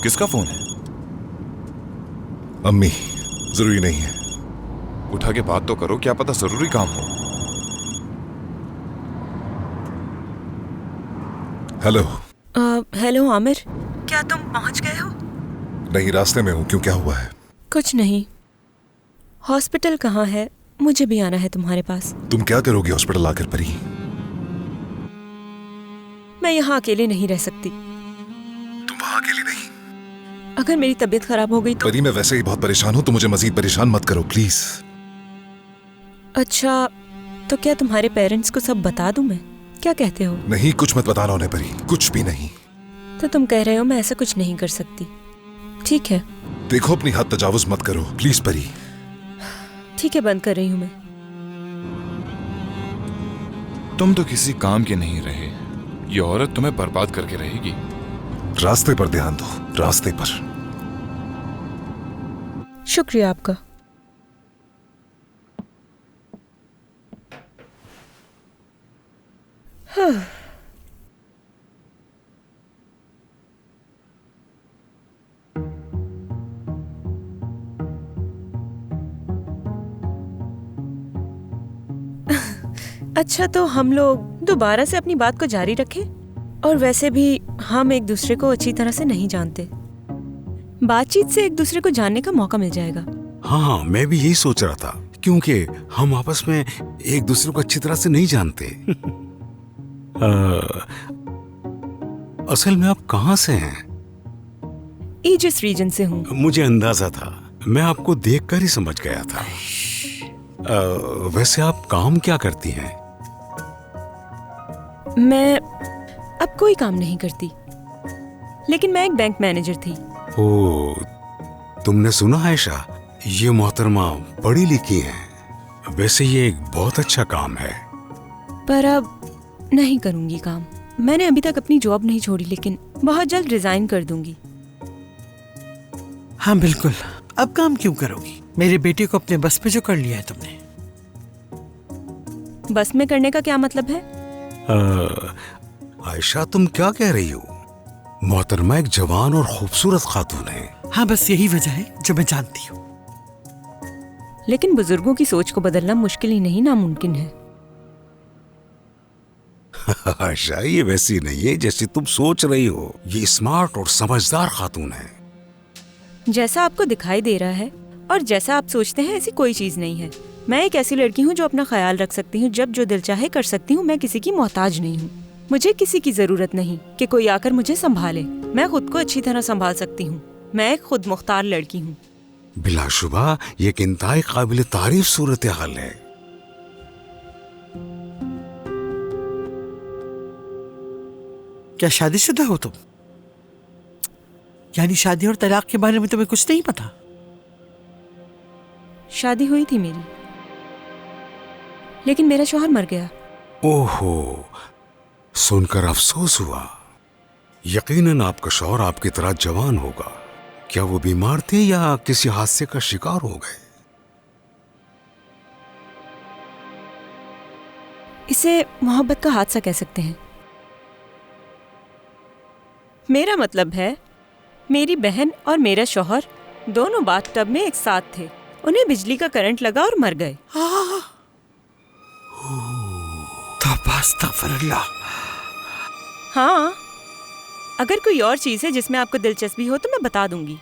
किसका फोन है? अम्मी। जरूरी नहीं है। उठा के बात तो करो, क्या पता जरूरी काम हो। हेलो। हेलो आमिर, क्या तुम पहुंच गए हो? नहीं, रास्ते में हूँ। क्यों, क्या हुआ है? कुछ नहीं। हॉस्पिटल कहाँ है? मुझे भी आना है तुम्हारे पास। तुम क्या करोगी हॉस्पिटल आकर परी? मैं यहाँ अकेले नहीं रह सकती। तुम वहाँ अकेली नहीं। अगर मेरी तबीयत खराब हो गई तो? परी, मैं वैसे ही बहुत परेशान हूँ, तो मुझे मजीद परेशान मत करो प्लीज। अच्छा, तो क्या तुम्हारे पेरेंट्स को सब बता दूं मैं? क्या कहते हो? नहीं, कुछ मत बताना उन्हें परी, कुछ भी नहीं। तो तुम कह रहे हो मैं ऐसा कुछ नहीं कर सकती? ठीक है। देखो, अपनी हद तजावुज मत करो प्लीज परी। ठीक है, बंद कर रही हूँ मैं। तुम तो किसी काम के नहीं रहे। ये औरत तुम्हें बर्बाद करके रहेगी। रास्ते पर ध्यान दो, रास्ते पर। शुक्रिया आपका। हाँ। अच्छा, तो हम लोग दोबारा से अपनी बात को जारी रखें? और वैसे भी हम एक दूसरे को अच्छी तरह से नहीं जानते। बातचीत से एक दूसरे को जानने का मौका मिल जाएगा। हाँ, मैं भी यही सोच रहा था, क्योंकि हम आपस में एक दूसरे को अच्छी तरह से नहीं जानते। असल में आप कहाँ से हैं? ईजिस रीजन से हूँ। मुझे अंदाजा था, मैं आपको देखकर ही समझ गया था। वैसे आप काम क्या करती हैं? मैं अब कोई काम नहीं करती, लेकिन मैं एक बैंक मैनेजर थी। ओह, तुमने सुना आयशा, ये मोहतरमा पढ़ी लिखी हैं। वैसे ये एक बहुत अच्छा काम है। पर अब नहीं करूंगी काम। मैंने अभी तक अपनी जॉब नहीं छोड़ी, लेकिन बहुत जल्द रिजाइन कर दूंगी। हाँ बिल्कुल, अब काम क्यों करोगी? मेरे बेटे को अपने बस पे जो कर लिया है तुमने। बस में करने का क्या मतलब है? आयशा, तुम क्या कह रही हो? मोहतरमा एक जवान और खूबसूरत खातून है। हाँ, बस यही वजह है जो मैं जानती हूँ। लेकिन बुजुर्गों की सोच को बदलना मुश्किल ही नहीं, नामुमकिन है। आयशा, ये वैसी नहीं है जैसी तुम सोच रही हो। ये स्मार्ट और समझदार खातून है। जैसा आपको दिखाई दे रहा है और जैसा आप सोचते हैं, ऐसी कोई चीज नहीं है। मैं एक ऐसी लड़की हूँ जो अपना ख्याल रख सकती हूँ, जब जो दिल चाहे कर सकती हूँ। मैं किसी की मोहताज नहीं हूँ। मुझे किसी की जरूरत नहीं कि कोई आकर मुझे संभाले। मैं खुद को अच्छी तरह संभाल सकती हूँ। मैं एक खुद मुख्तार लड़की हूँ। बिलाशुबा ये एक इंतहाई काबिल तारीफ सूरत हाल है। क्या शादीशुदा हो तुम? यानी शादी और तलाक के बारे में तुम्हें कुछ नहीं पता? शादी हुई थी मेरी, लेकिन मेरा शौहर मर गया। ओहो, सुनकर अफसोस हुआ। यकीनन आपका शौहर आपकी तरह जवान होगा। क्या वो बीमार थे या किसी हादसे का शिकार हो गए? इसे मोहब्बत का हादसा कह सकते हैं। मेरा मतलब है, मेरी बहन और मेरा शौहर दोनों बाथटब में एक साथ थे। उन्हें बिजली का करंट लगा और मर गए। हाँ, अगर कोई और चीज है जिसमें आपको दिलचस्पी हो तो मैं बता दूंगी।